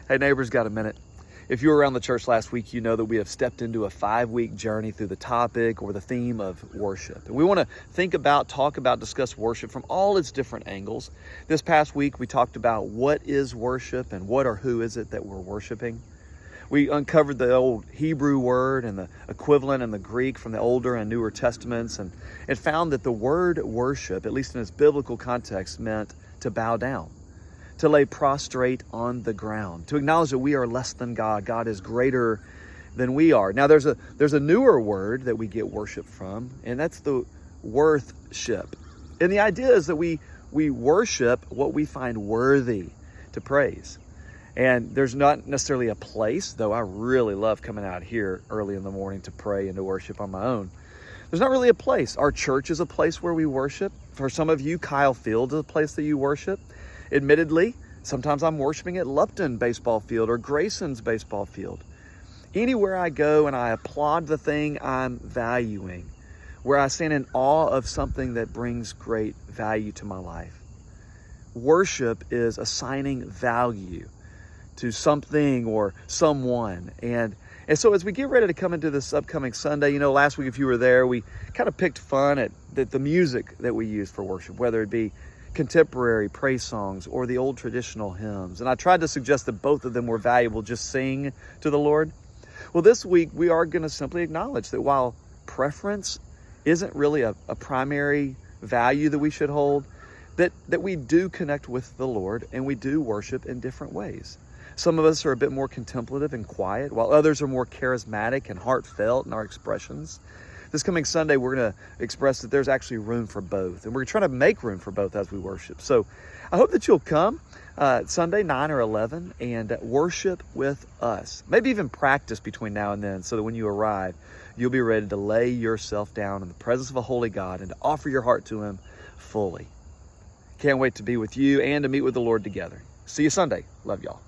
Hey neighbors, got a minute? If you were around the church last week, you know that we have stepped into a 5-week journey through the topic or the theme of worship. And we want to talk about, discuss worship from all its different angles. This past week, we talked about what is worship and what or who is it that we're worshiping. We uncovered the old Hebrew word and the equivalent in the Greek from the Older and Newer Testaments, and it found that the word worship, at least in its biblical context, meant to bow down, to lay prostrate on the ground, to acknowledge that we are less than God. God is greater than we are. Now, there's a newer word that we get worship from, and that's the worthship. And the idea is that we worship what we find worthy to praise. And there's not necessarily a place, though I really love coming out here early in the morning to pray and to worship on my own. There's not really a place. Our church is a place where we worship. For some of you, Kyle Field is a place that you worship. Admittedly, sometimes I'm worshiping at Lupton baseball field or Grayson's baseball field. Anywhere I go and I applaud the thing I'm valuing, where I stand in awe of something that brings great value to my life. Worship is assigning value to something or someone. And so as we get ready to come into this upcoming Sunday, last week if you were there, we kind of picked fun at the music that we use for worship, whether it be contemporary praise songs or the old traditional hymns. And I tried to suggest that both of them were valuable, just sing to the Lord. Well, this week we are going to simply acknowledge that while preference isn't really a primary value that we should hold, that we do connect with the Lord and we do worship in different ways. Some of us are a bit more contemplative and quiet, while others are more charismatic and heartfelt in our expressions. This coming Sunday, we're going to express that there's actually room for both, and we're trying to make room for both as we worship. So I hope that you'll come Sunday, 9 or 11, and worship with us. Maybe even practice between now and then so that when you arrive, you'll be ready to lay yourself down in the presence of a holy God and to offer your heart to Him fully. Can't wait to be with you and to meet with the Lord together. See you Sunday. Love y'all.